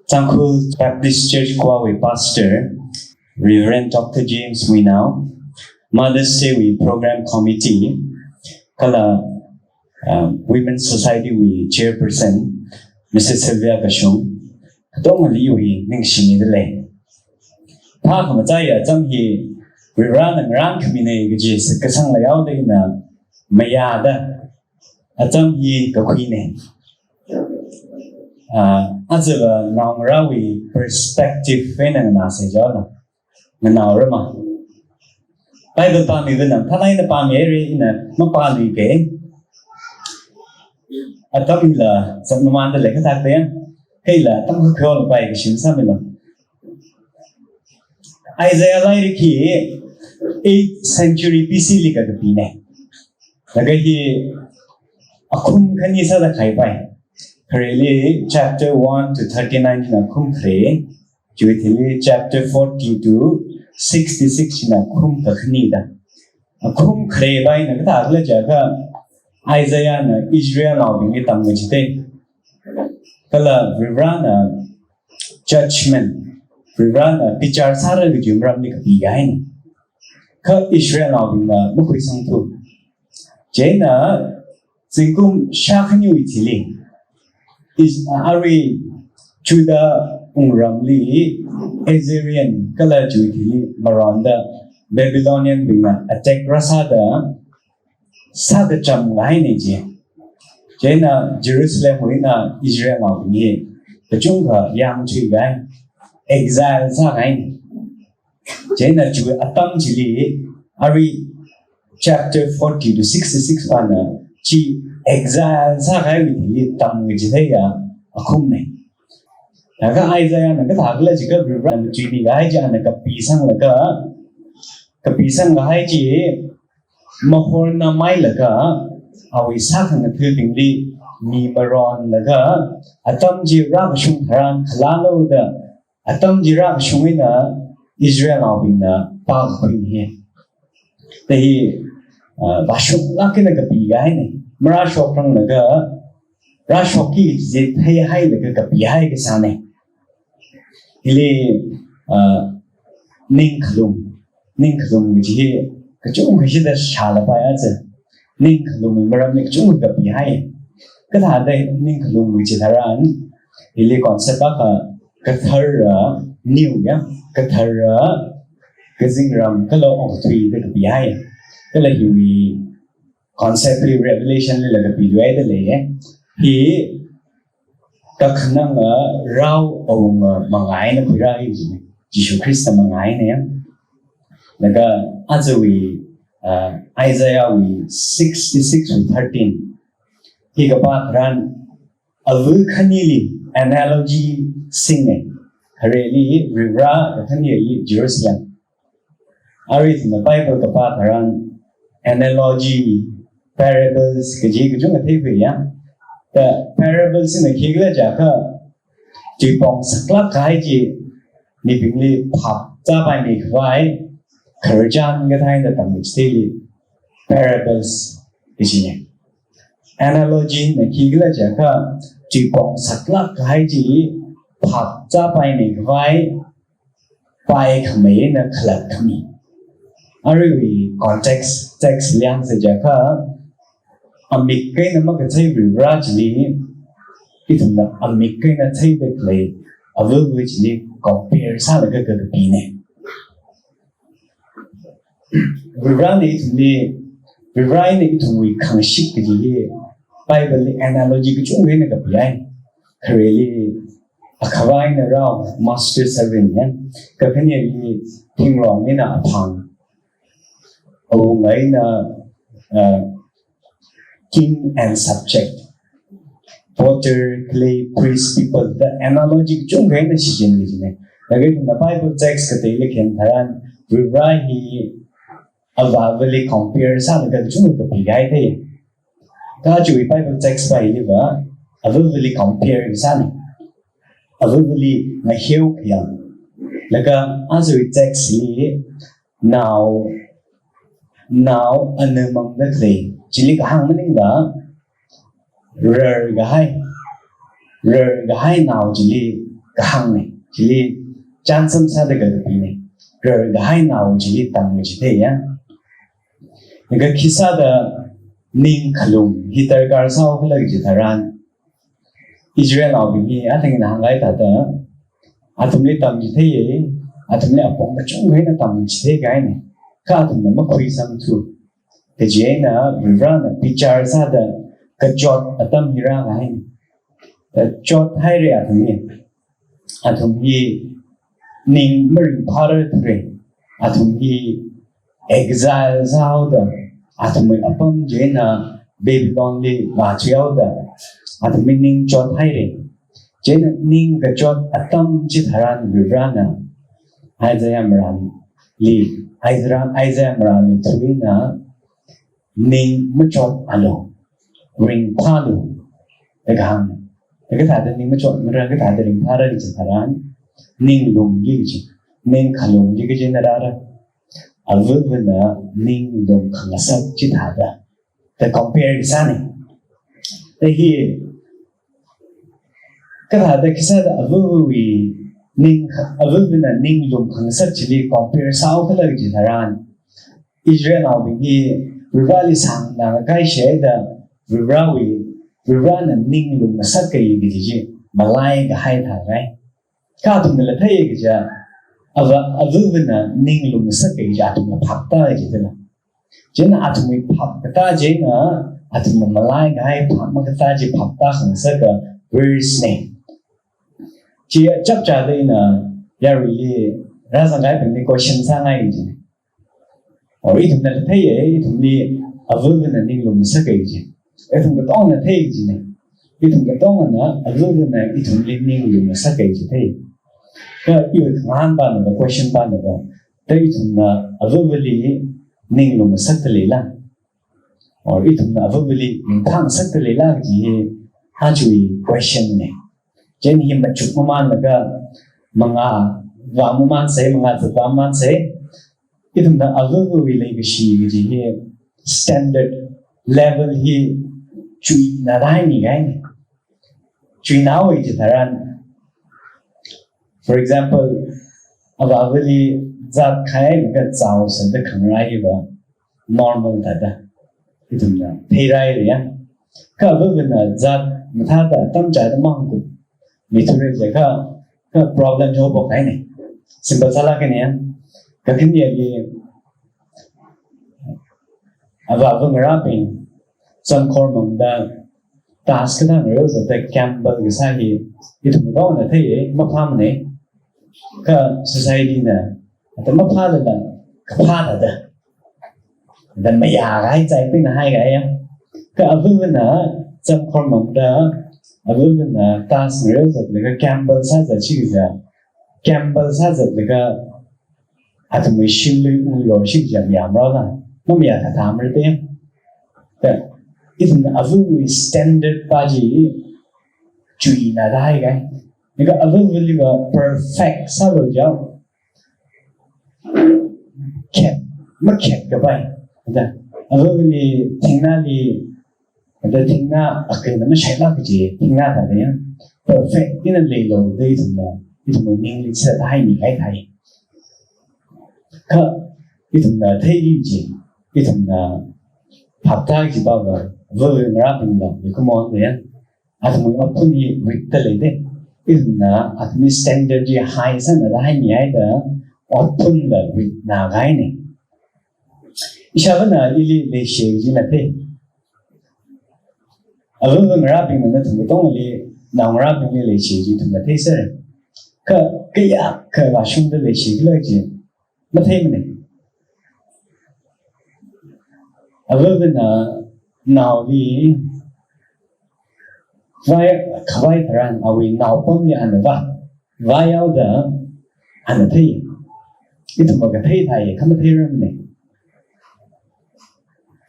Thankful Baptist Church Kwawe Pastor, Reverend Dr. James Winnow, Mother's Day we Program Committee, Kala Women's Society we Chairperson, Mrs. Sylvia Kashung, Dongali we Ningshimi the Lay. Pakamataya, Tamhi, we ran and ran Kamine, Gijis, Kasang Layao de na Mayada, Atamhi Kakwine. Azaba Nangarawi perspective Fenang Nasajana, Nanarama. Bible Pami Vinam, Palina Pami in a Mapali Gay. Atamila, some Namanda Lekatak there. Hela, Tamako by Shin Samila. Isaiah Lairiki, 8th century BC Liga the Pine. Nagahi Akum Kanisa the Kaipai. Really, chapter 1 to 39 na kumkre, Juitili chapter 40 to 66 na kumkaknida. Kumkre by na katagla jaga Isaiah na Israel na bingi tamgajite. Kala vivrana judgment, vivrana pichar sara gujumram ni kapigain. Ka Israel na binga mukwi sangtu. Jena zingkum shakhanyu itili. Is Ari Judah Ramli Azarian Kala Juitili Maranda Babylonian Bina attack Rasada Sadacham Lainiji Jena Jerusalem Wina Israel Mabini the Junga Yang Chigai exile Sagain Jena Ju Atam Chili Ari chapter 40 to 66 Pana Chi exile Sagai with Tam Vijaya Akumne. Naga Isaiah Nagatagla Jika Vivan Chini Gaja and a Kapisang Laga Kapisang Gaji Mahorna Mailaga, Awi Sakan appearingly Nimaron Laga, Atam Jirab Shumharan Kalalo the Atam Jirab Shumina Israel Albina Pagpin here. The Bashum Lakina Kapi Marashopang Naga Rashoki zit high like a Kapi Sane. Ile Ninkalum, which here Kachum Hishida Shalabayaz, Ninkalum, Maramik Jum Kapi High. Katade Ninkalum, which is around Ile Consepaka, Kathara, New, Kathara, Kazingram, Kalo of 3, the Kapi High. Kalahi conceptually revelation like a video he kaknanga raw o mangain na kurai Jesus Christ mangain na naga azawi Isaiah we 66 with 13 he kapat ran avu khanili analogy singing hareli rivra khanili Jerusalem arith na Bible kapat ran analogy parables kaji kujung athi ya the parables in the kigla jaka jipong sakla kai ji ni bingli phap cha bai mi khwai kharjan ga thai na tam stili parables kaji analogy na kigla jaka jipong sakla kai ji phap cha bai mi khwai pai khme na khlak khmi Ari context text liang sejaka amikay na magkatay rajli itong amikay na tay beklay avu which ni compare sa nagkakapine. Vivrani itong we kangshik kaji Bible analogy kuchung we nagkapiyay kareli akaway na raw master servant yan kakanya li tingrong ni na apang king and subject, potter, clay, priest, people. The analogy chung gain na siya nila. Lagay na Bible text katay likhen taran vivrahi avavali compare sa naga chung kapigay tayo. Kaju Bible text ba ili ba avavali compare sa ni avavali na hiu kaya. Laga azu text li now anamang the clay chili kahang maning ba rer gahai now chili cái hàng này chỉ li chan sam sa de cái gì này rồi cái hai nào chỉ li tầm chỉ thế nhá cái khi sa de ning khalum hitar gar sao cái lời chỉ thà ran Israel nào bị anh thấy là hàng gái ta đó atum li tầm chỉ thế vậy atum li apong cái chung cái nó tầm chỉ thế cái này cả atum nó mất khuy sang thu cái gì na vivra na pichar sa de cái chót atam hira cái này chót hai re atum hi ning merin parar thre atum hi exile sao de atum apam je na Babylon li va chiao de atum ning chót hai re je na ning cái chót atam chi tharan vivra na Isaiah Maran li Isaiah Maran li thui na ning mất chọn alo ring palu cái hàng cái thà đến ning mất chọn mà cái thà đến ring palu thì thà ran ning lùng gì chứ ning khalung gì cái gì nara ra avu na ning lùng khang sắc chỉ thà ra the compare cái sao này thế hi cái thà đến cái sao là avu vì ning avu na ning lùng khang sắc chỉ đi compare sao cái lời chỉ thà ran Israel nào bị Rivali sang na cái xe đó Rivali ning lùng na sắc cái gì chứ Malay cái hai thằng này cả tụi mình là thấy cái gì avu na ning lùng na sắc cái gì tụi mình phật ta cái gì đó chứ là tụi mình phật ta chứ là tụi mình Malay cái hai phật mà cái ta chỉ phật ta không sắc cái verse này chỉ chấp trả đây là ya really ra sang cái mình có question sang ngay gì ở ý thùng này thấy vậy thùng đi ở với bên này ninh lùng sắc cái gì ở thùng cái tông này thấy gì này ý thùng cái tông này ở với bên này ý thùng đi ninh lùng sắc cái gì thấy cái yêu thùng han ban là question ban là tới ý thùng là ở với bên này ninh lùng sắc cái gì là ở ý thùng là ở với bên này mình thang sắc cái gì là gì ha chú ý question này trên hiện mà chụp mà là cái manga và mà sẽ manga sẽ và mà sẽ itu na avu wilai bishi giji he standard level he chui na dai ni gai chui na oi ji tharan for example avali zat khai ga chao sa de khang rai ba normal ta da itu na thei rai ya ka avu na zat matha ta tam cha da mang ku mi thu re ja ka problem jo bo kai ne simple sala ke ne cái kinh nghiệm gì và vâng ra mình trong con mình đã task cái thằng rồi rồi tại campbell cái sao thì tụi đó là thấy mất pha này cái society nè tại mất pha là pha là đó nên mà già cái chạy bên là hai cái em cái ở vâng là trong con mình đã ở vâng là task rồi rồi cái campbell sao giờ chỉ giờ campbell sao giờ cái tụi mình xin lưu người xin giảm giảm đó là nó bây giờ phải làm rồi đấy đấy ít là avu standard ba gì chú ý là đây cái những cái avu với là perfect sao được chưa kẹt mất kẹt cái vậy đấy avu với thằng nào thì cái thằng nào cái nó sẽ là cái gì thằng nào là đấy perfect cái này lấy lâu đây tụi mình nên sẽ thay những cái thay cái thằng nào thấy gì cái thằng nào học thay gì bao giờ vừa ra bình luận thì có món đấy tụi mình ấp đi việc tới lấy đấy cái thằng nào tụi mình standard gì high sang là hai nhảy đó ấp là việc nào cái này sao vẫn là đi lấy xe gì là thế ở vừa ra bình luận tụi mìnhต้องnào ra bình luận lấy xe gì tụi mình thấy sao cái cái vào chung để lấy xe cái lời gì mất thêm này ở bên nào đi vai khơi thằng ở bên nào cũng như anh vai áo đó anh thấy cái thằng cái thấy thầy không thấy rồi này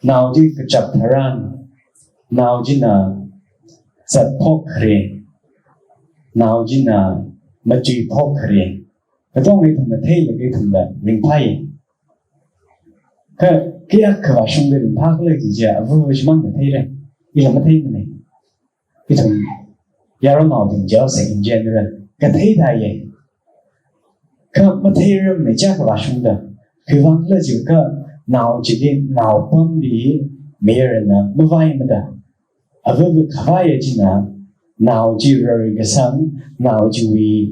nào đi cái chập thằng nào đi na giật phok kề nào đi na mà chỉ phok kề cái trong này thằng thấy là cái thằng là mình thấy cái cái vào trong cái phá cái gì chứ vừa mới mang thấy đấy cái là mới thấy này cái thằng giờ nó nào thì giờ sẽ in general cái thấy đại vậy cái mà thấy rồi này chắc là chúng ta cái vang là chỉ cái nào chỉ cái nào bấm đi mấy người nào mới vay mà ta ở với cái khai vậy chứ nào chỉ rồi cái sáng nào chỉ vì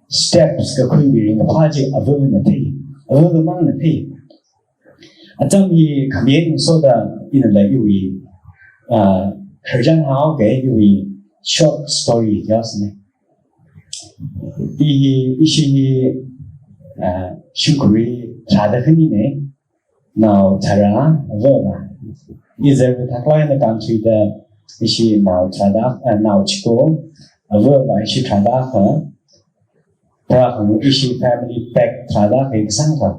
steps cái quy định cái phá chỉ ở với mình thấy ở với mang mình thấy ở trong cái cảm nhận số đó in là yêu thời gian hao cái yêu short story đó này 이시 슈크리 자다흔이네 now tara verba 이제 타클라이나 country the 이시 now tara now chico verba 이시 tara ha pra 이시 family pack tara cái sang thật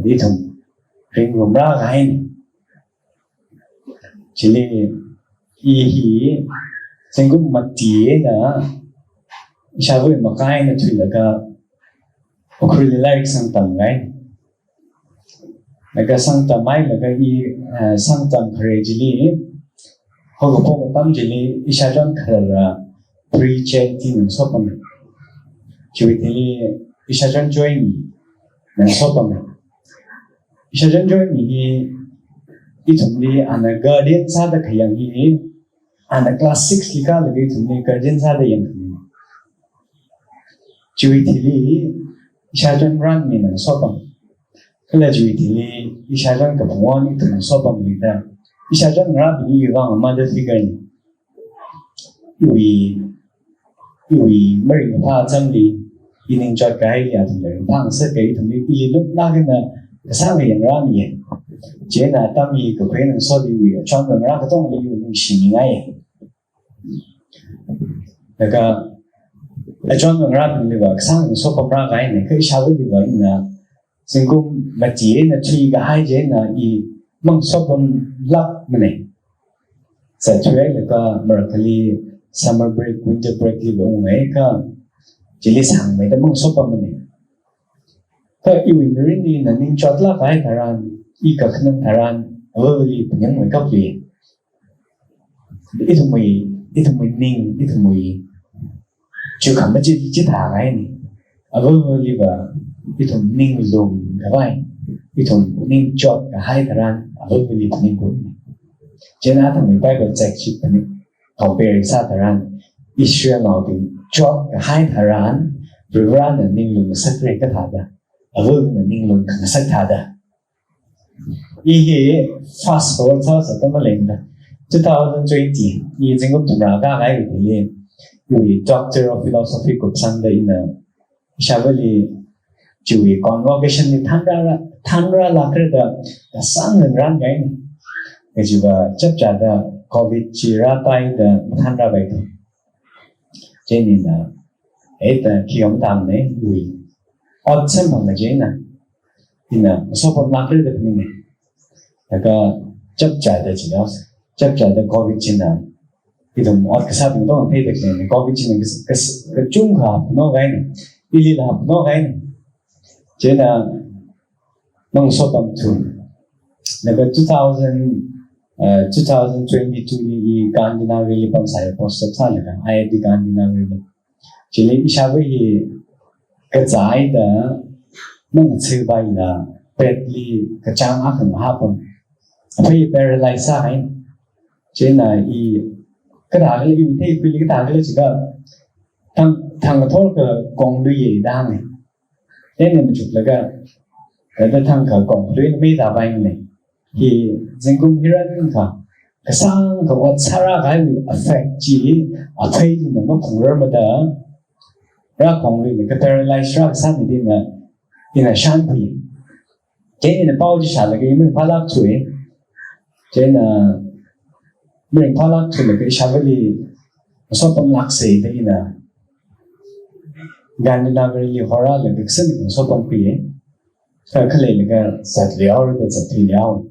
đi thùng riêng gồm ra cái chỉ là ý sinh cũng mất tiền nữa sao vậy mà cái nó chỉ là cái acrylic sang tầm cái là cái sang tầm ấy là cái sang tầm creatively họ có một tấm chỉ là sao trong cái là pre-chanting số bằng chỉ vì sao trong join mình số bằng sao trong join mình ít thùng đi anh guardian sao được cái dạng gì anh class 6 liệt là cái thùng đi guardian sao được dạng chui thì lý isa chân run mình là số bằng cái là chui thì lý isa chân cái phong anh itu là số bằng người ta isa chân ra bị như vậy mà mother figure này vì mấy người ta chân đi in cho cái là thằng người ta sẽ cái thằng đi đi lúc đó cái là cái sao người ra mình chỉ là tâm ý của cái này số đi vì trong người ra cái trong đi những gì ngay là cái ở trong người ra thì là sang số công ra cái này cái sao với điều là sinh cũng mà chỉ là truy cái hai chế là y mong số công lắp mà này sẽ thuê là cái Berkeley summer break winter break thì cũng mấy cái chỉ là sang mấy cái mong số công này cái yêu người đi là nên chọn là cái thời gian y cả khả năng thời gian ở đi những người cấp gì ít thằng mình ít thằng chưa cảm thấy chỉ thả cái này ở với đi vào ít thằng ninh dùng cái vai ít thằng ninh chọn cả hai thời gian ở với đi ninh cũng cho nên thằng mình bay vào chạy chụp này compare sa thời gian Israel nào thì chọn cả hai thời gian rồi ra là ninh dùng sắc này cái thả ra ở với là ninh dùng cái sắc thả ra ý fast forward sao sẽ có lên đó 2020 ý chính cũng tụi ra cái thì vì Doctor of Philosophy của sang đây là sao vậy chủ yếu convocation thì tham ra là cái đó là sáng lần ran cái này cái gì vậy chấp trả là COVID chỉ ra tay là tham ra vậy thôi cho nên là ấy là khi ông làm đấy vì ở xem bằng cái gì nè thì là số phần là cái được này là cái chấp trả là chỉ đó chấp trả là COVID chỉ là thì thùng ở cái sao chúng tôi thấy được này có cái chuyện cái chung hợp nó cái này đi là hợp nó cái này chứ là nông số tầm thường là cái 2022 thì Gandhina really bằng sai post up là cái IIT Gandhina really chỉ là sao với cái giải đó nông sư bay là Bentley cái trang áp hình hấp phải paralyze sai chứ là cái đó là yêu thế quy cái đó là chỉ có thằng thôi cái con đuôi gì đang này thế nên mình chụp là cái thằng cái con đuôi mấy đào bay này thì dân công như vậy cái sang cái vật ra cái affect chỉ ở đây thì nó cũng rất là đỡ ra con đuôi cái paralyze ra cái sang thì là shan quỷ thế nên là bao nhiêu là cái mình phải làm chuối thế là mình phải làm chuối là cái sao vậy số công lạc sĩ thế là Gandhina really hora là cái sinh của số công quỷ cái này là cái sát liệu rồi cái sát liệu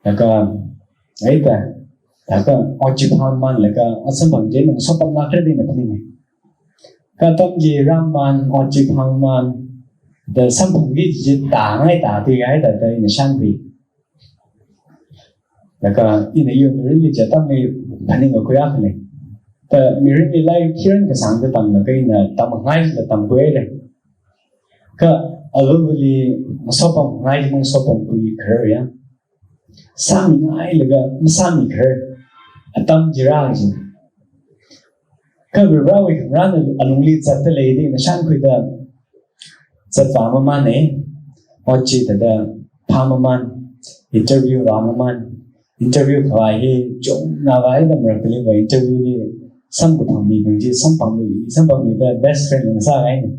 là cái ấy là cái Ojipaman là cái ở sân bằng chế mình số công lạc đấy là cái này cái tâm gì Raman Ojipaman the sân bằng cái gì tả ngay tả thì cái tại đây là sang quỷ là cái in yêu really chỉ tâm này anh ấy người quay ác này แต่มีเรื่องอะไรที่เราสั่งจะทำนะก็อินะทำง่ายจะทำด้วยเลยก็เอาไว้มันสอบง่ายมันสอบคุยเคยอ่ะสามีง่ายเลยก็ไม่สามีเคยทำจีราจริงก็เวลาwe can run a long leadจัดเลยดีนะฉันคุยได้จัดฟาร์มมันเนี่ยพอจีแต่ได้พามันinterview ฟาร์มมัน interview เขาไอ้จงน่าไว้แต่เมื่อกี้ว่า interview นี่สัมผัสมีบางทีสัมผัสมีแต่ best friend ของสาวไอ้เนี่ย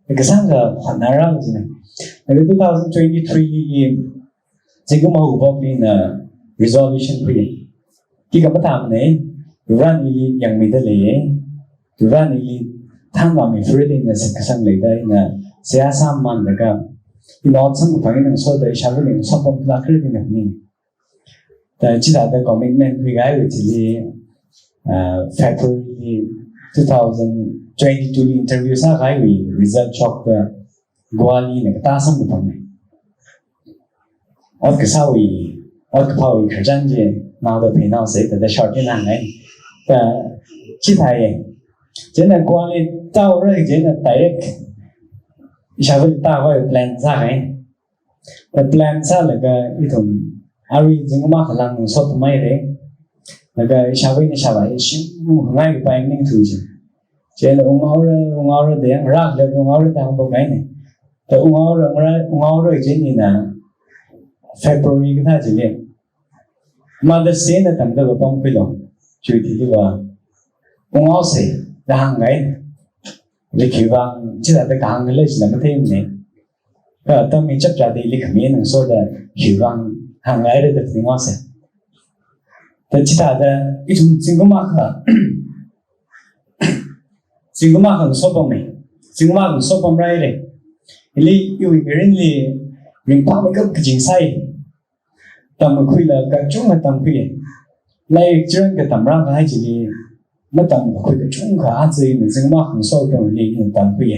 แต่ก็สังกับหันหน้าเราจริงนะในปี2023จริงก็มาอุปกรณ์ resolution คุยที่กับมาทำเนี่ยรันนี้ยังไม่ได้เลยรันนี้ท่านว่ามี freedom นะสิ่งสั่งเลยได้นะเสียสามมันนะครับที่น้องสังกับฝั่งนั้นส่วนใหญ่ชาวบ้านชอบพูดเรื่องนี้นี่แต่ที่เราได้ commitment คุยกันอยู่ที่February 2022 interview สักไงวิ result shock ก็กัวลีเนี่ยก็ตั้งสังกับฝั่งนี้और कैसा हुई और कहाँ हुई खर्चन जी नाव तो भी नाव से तो शॉर्ट ही ना है तो चिता है जेना कुआले ताऊ रहे जेना डायरेक्ट इशारे ताऊ है प्लान सा है तो प्लान सा लगा इधम अभी जिंग माँ खलांग सब तुम्हारे रे लगा इशारे ने शाबाश हमारे पाएंगे नहीं थूजी जेना उंगावर दे राग ले उंगावर ताऊ बगाई ने तो उंगावर जेनी ना February ก็ท่าจะเรียกมาเดเซนแต่ทำได้แบบป้องไปหรอกช่วยที่ดีว่าองเอาเสียจะห่างไงหรือคิดว่าที่เราไปห่างกันเลยสิแล้วไม่เท่เนี่ยก็ต้องมีจับจ่ายดีลิขมีหนึ่งโซ่ได้คิดว่าห่างไงเลยแต่ถึงว่าเสียแต่ที่เราได้อีทุ่มสิ่งก็มากค่ะสิ่งก็มากของโซ่ป้องไหมสิ่งก็มากของโซ่ป้องไรเลยอีอยู่อีกเรื่องเลยmình phá mấy cái chính sai tầm một khuya là cái chúng mà tầm khuya lại chuyện cái tầm răng hay chỉ đi mất tầm một khuya cái chúng cả gì mình dừng mắc không sâu trong đi mình tầm khuya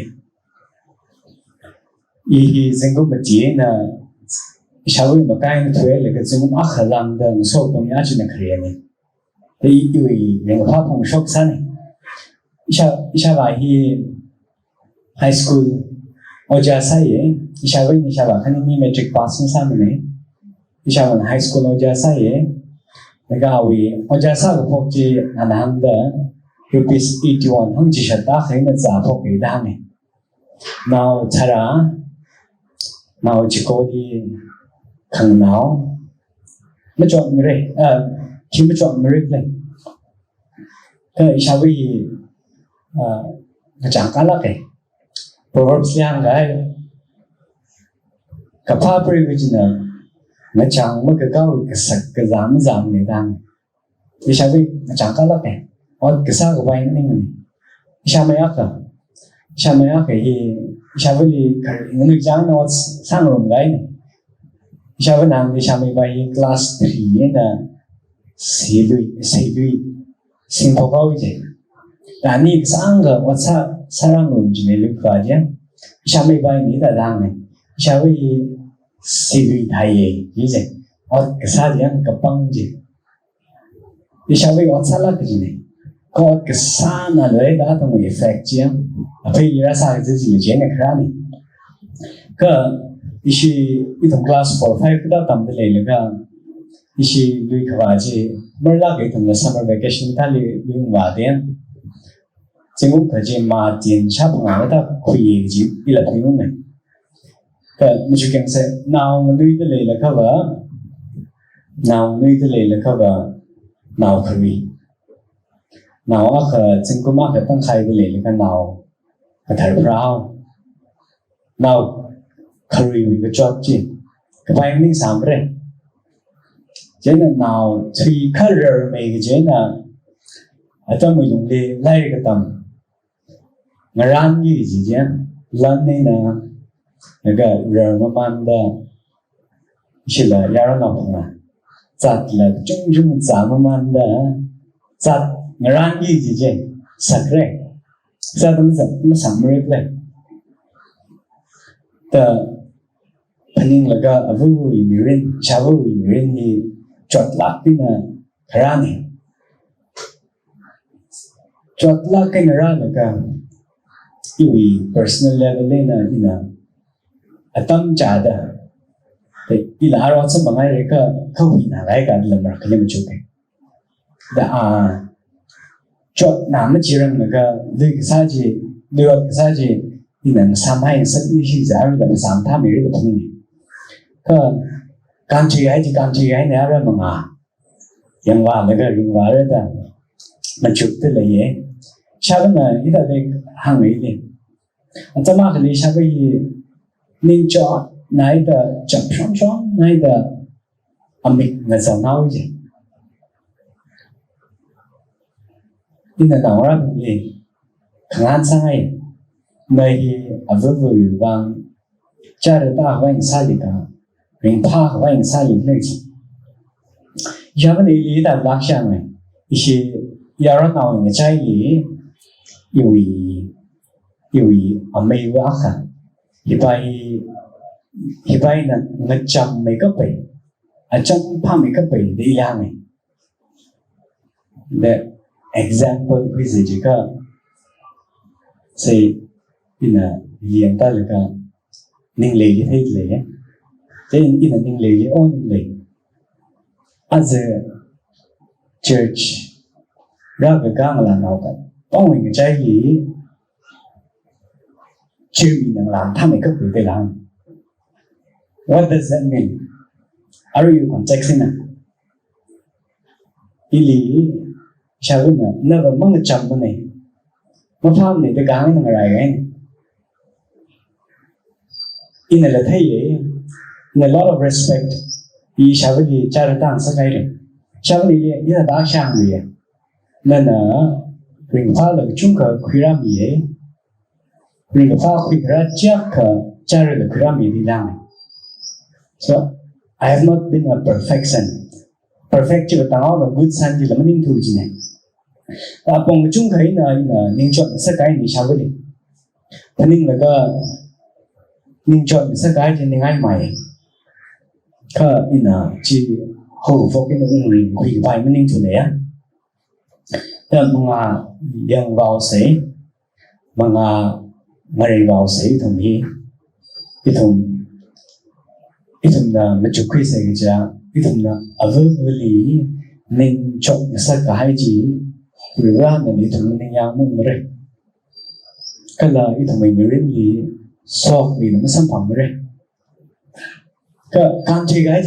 ý dừng có một chuyện là sau khi mà cái thuê là cái dừng mắc khả năng的sâu trong nhà chuyện là khởi này thì因为人发碰受伤呢下来去 high school Oja saya, isyarat ini isyarat kan ini matric passing sama ni. Isyarat high school oja saya, negawi oja saya pokji ananda rupees 81 hong jishata kaya na zapok ida ni. Now cara, now jikodi kang now, macam mere, kini macam mere le. Ke isyarat macam kalah ke. Proverbs liang gai kapha privijna na chang ma ka kau ka sak ka zam ne dang ishawi na chang ka lak ne और kisa ka bai ni ni ishamaya ka hi ishawi ni jang na sang rom gai ni ishawi nang ishamai bai class 3 na sidui sing ko kau je Tani sang ga whatsa sarang unjine lukwaja ishamai bai ni da dang ne ishawi sidui thai ye je और kasa yang kapang je ishawi whatsa la kjine ko kasa na le da to effect je apai ira sa ji ji je ne khra ni ka ishi itom class 4 5 da tam de le ga ishi lui khwaji merla ge tum summer vacation ta le lu wa de chính cũng phải chỉ mà tiền sắp ngã ta khuyên gì đi là thiếu này cái mình chỉ cần sẽ nào mình nuôi tới lấy là khâu vợ nào nuôi tới lấy là khâu vợ nào khơi nào ở cái chính cũng mà phải tăng khai tới lấy là cái nào cái thở rau nào khơi vì cái job gì cái bài mình làm rồi cho nên nào three color mấy cái chuyện là ở trong mình dùng để lấy cái tầm ngaran gì gì lan này là cái rờ mà man da chỉ là yaro nào không à chặt là chung chả mà man da chặt ngaran gì gì sạch rồi sao tấm sạch nó sắm rồi vậy ta paning là cái vui mirin chào vui mirin thì chọn lạc tin là khá này chọt la cái nara là cả iwi personal level lên là ina atam cha da thì ila aro sa mga re ka khawi na lai ka lam ra kale machu ke da chọt nam chirang na ka de sa ji de wa sa ji ina samai sa ni shi za ra da sam tha me re da thuni ka kan chi ai na ra mga yang wa na ka ring wa ra da machu te le ye sha na ida de hang me le ta ma le sha ba yi ning cho nai da chap shong nai da amik na sa nau ji ina na ra le khang sai nai avu vu wang cha ra ta wa sa li ka ring pa wa sa li le ji ya ba ni li da lak sha mai ishi ya ra nau ni chai yi iwi amei wa kha hibai na ngacham mai ka pai acham pha mai ka pai de ya mai the example is jika say ina lian ta la ka ning le li thei le te ina ning le li on le as a church ra ga ka la nau ka tong wi chai yi chưa bị năng làm tham mấy cấp về làm. What does that mean? Are you contexting na? Ili sao na never mong chậm cái này, mà phàm này tới cái năng rải cái. In là thấy vậy, in a lot of respect, ý sao vậy cha ra tăng sắc cái này, sao vậy như là đã sang vậy, nên là mình phải là chúng ta khuya ra vậy. Mình phải khuyên ra chắc cha rồi được ra mình đi làm. So I have not been a perfection. Perfect chỉ là tao là good son chỉ là mình ninh thu gì này. Bằng chung thấy là ninh chọn sắc cái gì sao vậy? Thế ninh là cái ninh chọn sắc cái thì ninh ai mày. Cái ina chỉ hậu phúc cái nó mình khuyên bài mình ninh thu này á. Thế mà yang vào sấy mà ngày vào sấy thùng hi, cái thùng là mình chụp cái gì chứ, cái thùng là ở với lý nên chọn sắc cái gì, rồi ra là cái thùng nên nhau mông rồi, cái là cái thùng mình mới lý so vì nó sản phẩm rồi, cái can thuê cái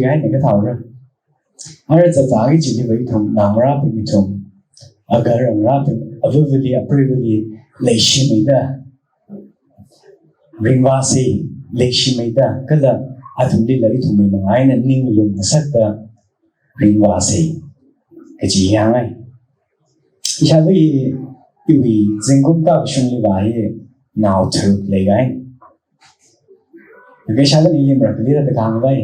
này cái thầu rồi, ở đây giờ cái gì vậy thùng làm ra cái thùng, ở cái ra ở với lý ở với lý lấy gì mình đó. Ringwasi leishimida kada athumdi lai thumai mangai na ning lum sakta ringwasi kaji yangai ishawi iwi zingkum ta shunli bai now through legai ke shala ni lim rakli da kang bai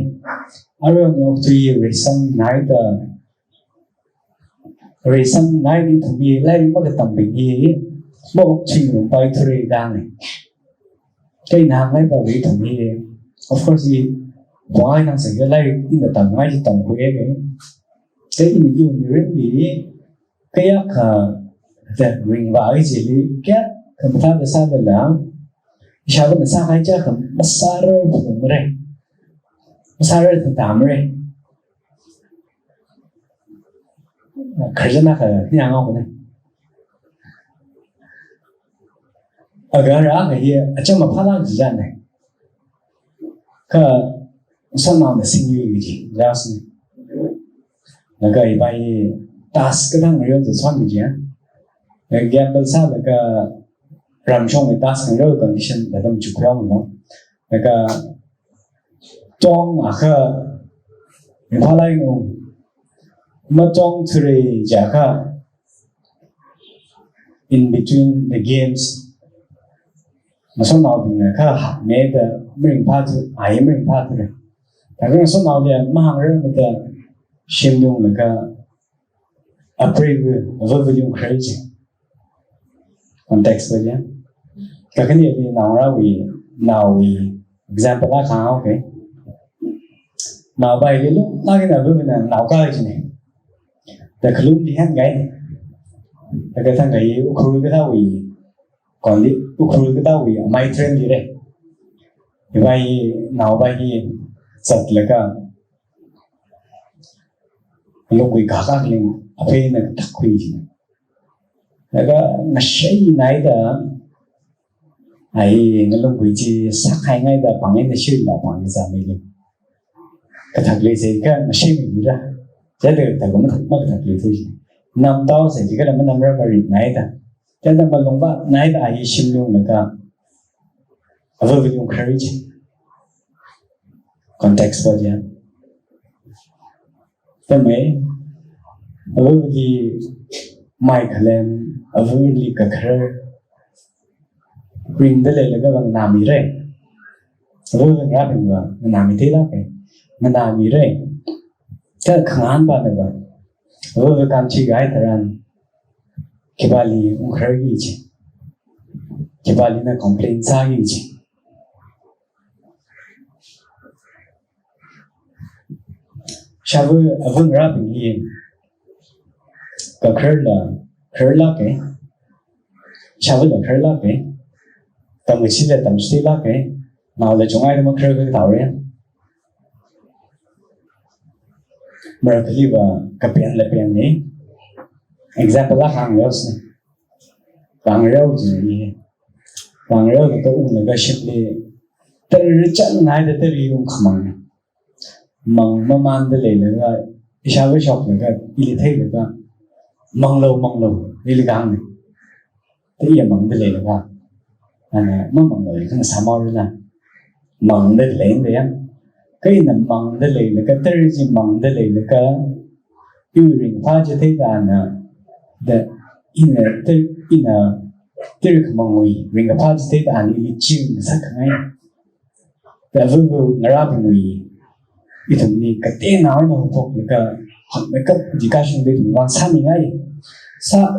aro no three reason nai ni thumbi lai ma ka tam bi mo ching rum bai three dang cái nàng ấy bảo vệ thằng gì of course gì why nàng sẽ cái này in là tầng ngay tầng của em ấy cái in là yêu người gì cái the ring vào cái gì cái không phải là sao là làm sao mà sao hay chứ không sao rồi không rồi sao rồi thì tạm rồi khởi ra cái nhà ngon này ở cái đó cái gì trong mà phát ra gì ra này cái sao nào để sinh như cái gì ra sinh là cái bài task cái thằng người ta soạn cái gì á cái game sao là cái làm xong cái task cái condition là tâm chụp ra mình không là cái trong cái mình phát lại luôn mà trong thời gian cái in between the games mà số nào thì cái hạt mẹ的mình phát ai mình phát rồi,แต่ก็số nào thì mà hàng rồi người ta xem dùng là cái approve với dùng crazy context vậy nhá, cái này thì nào example là khá ok, nào bài cái lúc cái nào với mình nào cái gì này,แต่ขลุ่มที่แห้งไง cái thằng ấy ukhrul cái thao gì còn đi ukhrul cái thao gì mai train gì đấy thì vậy nào vậy giật là cả lúc quỳ cả các linh phê này thắc quỳ là cái nó xây này đó ai nó lúc quỳ chỉ sắc hai ngày đó bằng cái chuyện là bằng cái gì mình cái thật lý gì cái nó xây mình ra thế được thì cũng mất thật lý thôi năm đó thì chỉ cái là mình năm ra bari này đó thế nên mà lúc đó này đó ai xin luôn là cả ở với yung courage context bao giờ thế mấy ở với Michael ở với cái career bring đến đây là cái bằng nam gì đấy ở với cái bình thường nam gì thế đó cái nam gì đấy cái khán bao nhiêu ở với cái chị gái thằng anh cái bali ông khơi gì chứ cái bali nó complain sao gì chứ sao ở với ra bình yên cái khơi là cái sao với khơi là cái tầm cái gì là tầm gì là cái nào là chúng ai đó mà khơi cái tàu đấy mà cái gì cái biển này example là hàng rau này hàng rau gì hàng rau cái ông là cái ship này từ chân này đến từ ông không măng mà man để lấy là cái sao với shop là cái đi thấy là cái măng lâu đi lấy cái này thế giờ măng để lấy là cái anh mà măng lấy cái sao mà rồi măng để lấy đấy cái này măng để lấy là cái từ gì măng để lấy là cái yêu riêng phá cho thấy là the in a từ măng người riêng phá cho thấy là đi chịu sắc ngay và vừa ra bên người ít thằng đi cái tên nói nó thuộc là cái học mấy cấp chỉ cả chúng tôi còn sao mình ngay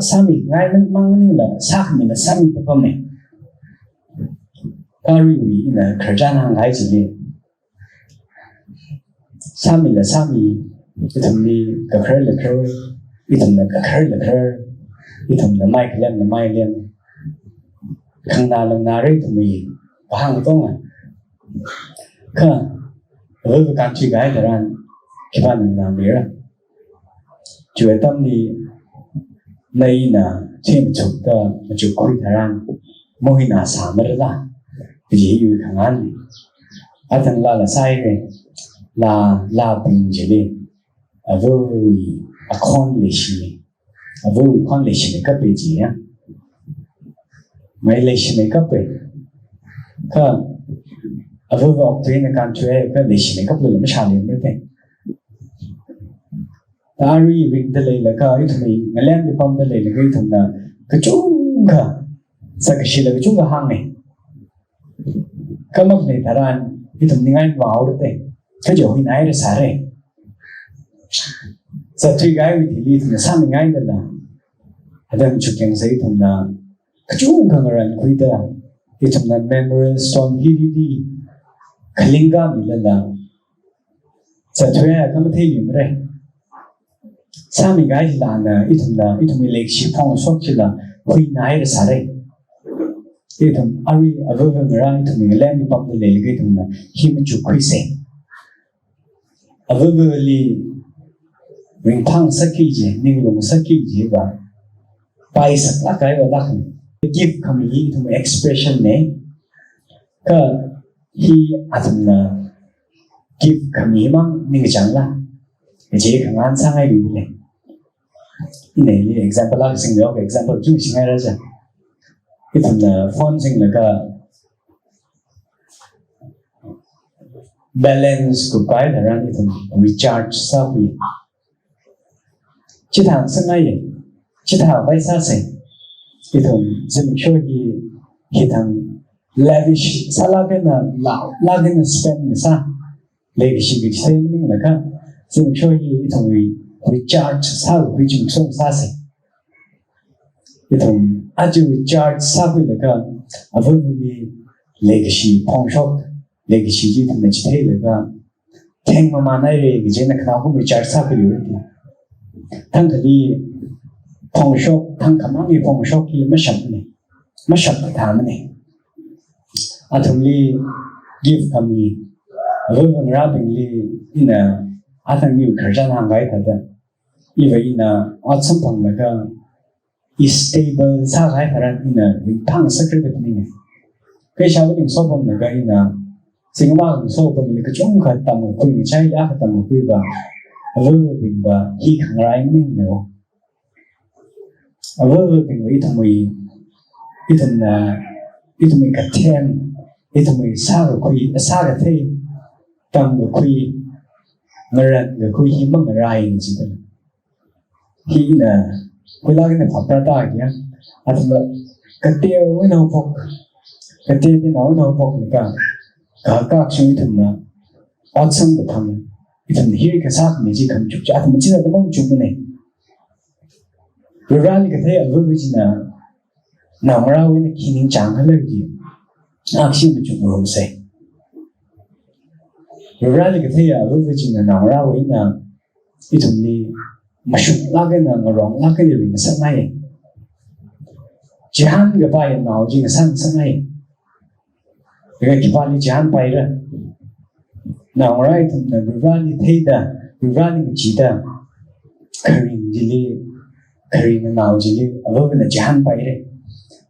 sao mình ngay nó mang như là sao mình là sao mình không này cái gì là thời gian hàng ngày chỉ đi sao mình là sao mình ít thằng đi cái khơi là khơi ít thằng là cái khơi là khơi ít thằng là mai lên khang na lần nào đấy tụi mình hàng tốt à không với cái chị gái thằng anh khi bạn làm gì đó chủ yếu tâm đi này là thêm chút đó chút quý thằng anh mỗi ngày sáng mới ra vì yêu thằng anh thằng là sai rồi là bình gì đi với accomplish cái gì gì á mấy lấy mấy cái gì không ở với vợ tôi này càng chơi cái lịch sử này cấp lượng mới sao liền đấy ta đi việc đây là cái thứ mình ngày lên đi phong đây là cái thứ là cái chung cả sao cái gì là cái chung cả hàng này cái mức này thà ra cái thứ mình ngay vào đấy cái chỗ hình này là sao đấy sao chơi cái thì đi thì sao mình ngay đây là ada chụp yang giấy thứ là cái chung cả người quý ta cái thứ là memory stone đi Kalinga milala sa thuê cái mà thấy nhiều đấy sao mình cái gì là ít thằng lịch sử phong sốc chỉ là huy nãy là sao đấy ít thằng ari ở với người ra ít thằng mình lên đi bấm để lấy cái thằng là khi mình chụp quy sen ở với li mình thăng sắc kỳ gì nhưng mà sắc kỳ gì và bài sắc là cái và đặc give kami thằng expression này cái khi atum na give kami mang ni cái chẳng là cái gì khang an sang ai đi này này là example là sinh được example chung sinh ai ra chứ cái thằng là phone sinh là cái balance của cái là ra cái thằng recharge sao vậy chỉ thằng sinh ai chỉ thằng vay sao sinh cái thằng chỉ mình show khi thằng lavish salagen lagen spend sa lavish cái gì mình là cái dùng cho gì thằng recharge sao bị chúng sống sa sẽ cái thằng aju recharge sao bị là cái à với cái legacy phong shop legacy gì thằng này chỉ thấy là cái thằng mà này cái gì này nào cũng recharge sao bị rồi thằng thì phong shop thang khám hàng phong shop khi mất sập thảm này thùng li give kami vâng ra bình li ina thằng nhiều khởi ra hàng gái thật đấy vậy ina sắm bằng là cái stable sao gái thật ra ina mình thang sắc cái được này cái sao mình số bằng là cái ina sinh hoạt số bằng là cái chung khởi tầm một quy trái giá tầm một quy và bình và khi khẳng ra mình nữa bình với thằng mình ít mình cả thêm ít mình sao cái thế tầm một quy người quy hiếm bằng người rai gì đó khi là quy la cái này phát ra ta kìa cái tiêu với nào phục cái tiêu thì nói nào phục người cả các suy thầm là awesome của thằng thằng hiếm cái xác mình chỉ cầm chụp cho mình chỉ là cái mong chụp cái này rồi ra cái thế ở với gì là nào mà ra với cái khi những chẳng hay là gì xin một chụp rồi sẽ rồi ra cái thế ở với gì là nào ra với là cái thằng đi mà chụp lá cái nào mà rong lá cái điều mình sắp ngay chỉ hắn cái bài nào chỉ là sắp ngay cái bài chỉ hắn bài đó nào ra thằng là rồi ra cái thế đó rồi ra cái chỉ đó Karin nào chỉ ở với là chỉ hắn bài đấy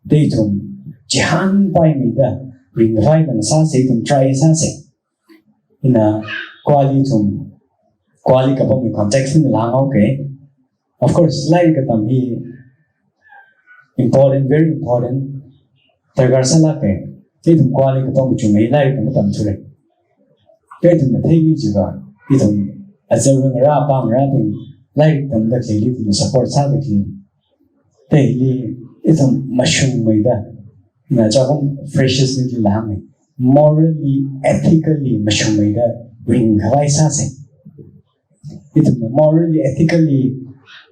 đây thùng chỉ hắn bài mình đó mình phải bằng sao sẽ thùng try sao sẽ là qua đi cái bọn mình context mình làm ok of course like cái tầm hi important very important tại cái sao là cái thùng qua đi cái bọn mình chúng ấy like cái tầm thôi cái thùng là thấy gì vậy cái thùng ở dưới người ra bám ra thì like tầm đó thì thùng support sao được thì daily cái thùng mushroom mới đó là cho con freshest mình làm này morally ethically mushroom mới đó ring cái sao sẽ cái thùng morally ethically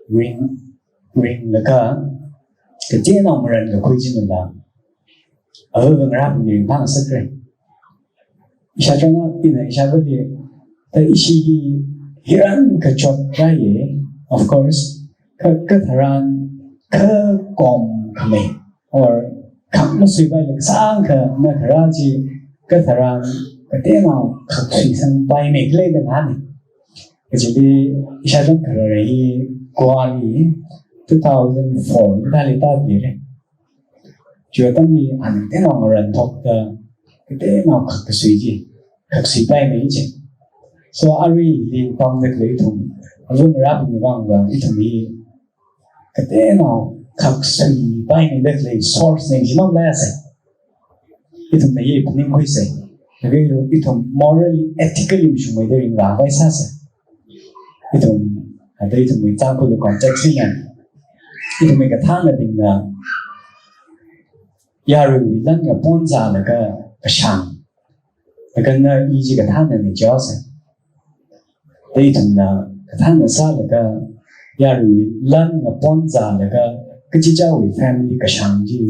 ring là cái chế nào mà人嘅規矩mình làm ở bên ra mình đang sức rồi isa cho nó cái này isa vấn đề tại isi hiran cái chọn ra vậy of course cái thời cái com kami or khám nó suy bài lực sáng cái mà thời gian gì cái thời cái thế nào khắc suy sang bài mình lên được hả này cái gì isa cho cái này qua đi 2004 ta lấy ta gì đấy chưa tâm đi ảnh thế nào mà人thuộc cái thế nào khắc suy gì khắc suy bài mình chứ so ari liên quan đến lấy thùng vương ra bình vang và cái thùng đi cái thế nào khắc suy bài mình được lấy source này chỉ nó là gì cái thùng này cũng nên quay gì cái thùng morally ethically mình mới được làm vậy sao cái thùng ở đây thùng mình trang của cái context này thì mình cái thang là định là yaru lần cái bốn giờ là cái sáng là cái nơi ý chí cái thang là mình cho sẽ đây thùng là cái thang là sao là cái yaru lần cái bốn giờ là cái chỉ cho với family cái sáng gì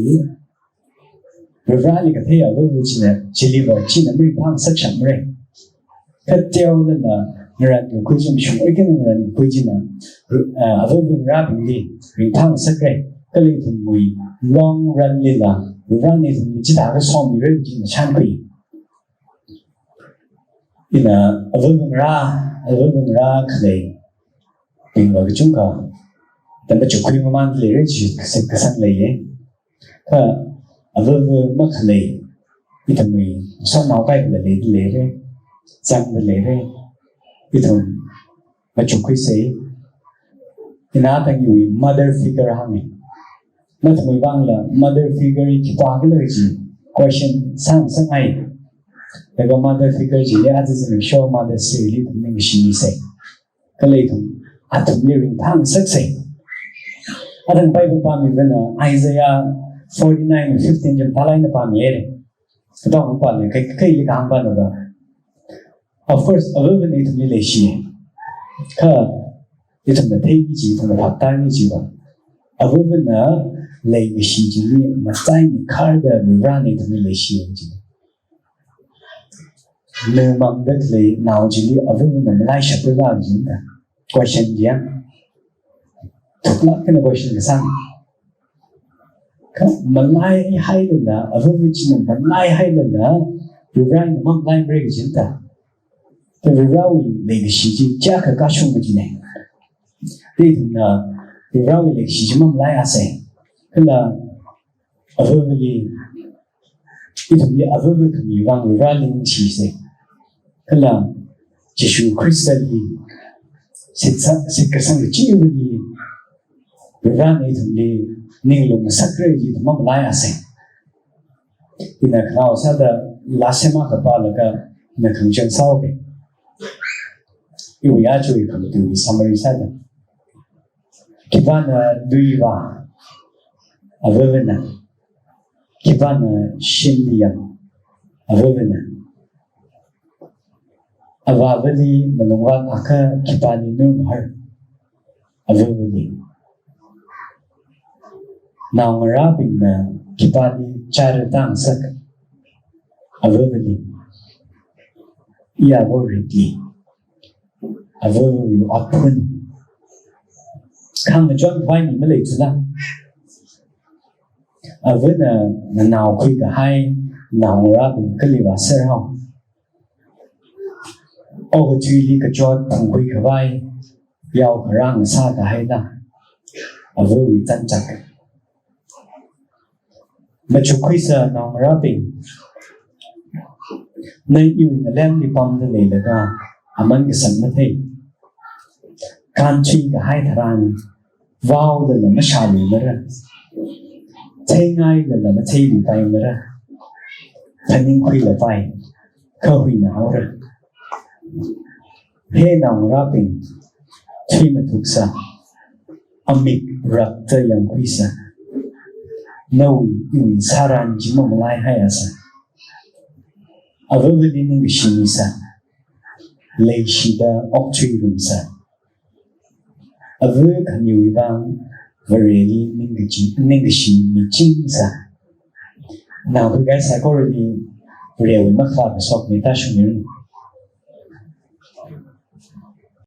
rồi ra thì cái thế ở với chỉ là chỉ live chỉ là mình thang sắc sáng rồi cái tiêu là người người quy trình chúng ấy cái người quy trình là ở với mình ra mình đi mình thang sắc rồi cái này thì mình long run đi là mình run đi thì mình chỉ打个双米人进的参与，因为ở với mình ra cái này mình vào cái chung cả但係做佢慢慢嚟咧，食個生嚟嘅，佢話với乜嚟，呢同咪雙腦雞嚟咧，真嚟咧。cái thằng mà chụp cái gì thì nó đang dùng mother figure hàng này nó thằng mình vang là mother figure chỉ qua cái lời gì question sang ngày cái mother figure chỉ để áp dụng show mother xử lý của mình gì sẽ cái lời thằng thằng living thang sắc sẽ thằng Bible pa mình bên Isaiah 49:15 trong talai nó pa mình ấy cái đó cũng pa mình cái gì càng pa nữa of course ở bên này thằng lấy gì cái thằng là thấy gì thằng là phát tài gì vậy ở bên đó lấy cái gì mà tại mình khai ra mình ra này thằng lấy gì nếu mà đất lấy nào chỉ ở bên mình lại sắp tới là gì cả question gì thuộc lắm cái question cái sang mình lai hay là ở với vị mình lai hay là vì ra nó mong lai break cái chuyện ta vì ra vì lấy cái gì chắc cái cá sung cái gì này thì là vì ra vì lấy cái gì mong lai à sẽ cái là ở với vị ít hơn ở với vị mình vang vì ra linh chỉ sẽ cái là Jesus Christ đi sẽ cái sang cái chữ gì vì ra này thì đi nên lúc mà sắc rồi gì thì mong lại à sẽ thì là nào sao đó lá xem mà các bạn là cái là không chân sau cái yêu giá chú ý không từ summary sao đó các bạn đuôi vào ở với nào các bạn xin đi ở với nào và với đi mà lúc vào các bạn đi nương hơn ở với đi nào mà ra bình là kita đi cari tang sak aveveli ia voriti aveveli apun khang John vai ni mới lấy ra avena nào khi cả hai nào ra bình cái gì và ser hao over chui đi cái John thằng khi cả vai yao cả răng xa cả hai ta aveveli chân chặt mà chụp khi giờ nó ra bình nơi yêu người lên đi bom cái này là cái aman cái sản mất hay can chi cái hai thằng vào là mất sao rồi đó thấy ngay là mất thấy bị tay rồi đó thành những khi là tay cơ hội nào rồi thế nào ra bình khi mà thuộc sa amik rap tới yang khi sa Nawi iwi saran jima malai hayasa avavali ning shinisa leishida octree rumsa ave khanyu bang vareli ning shin mi chingsa now the guys are already real makfa sok meta shumir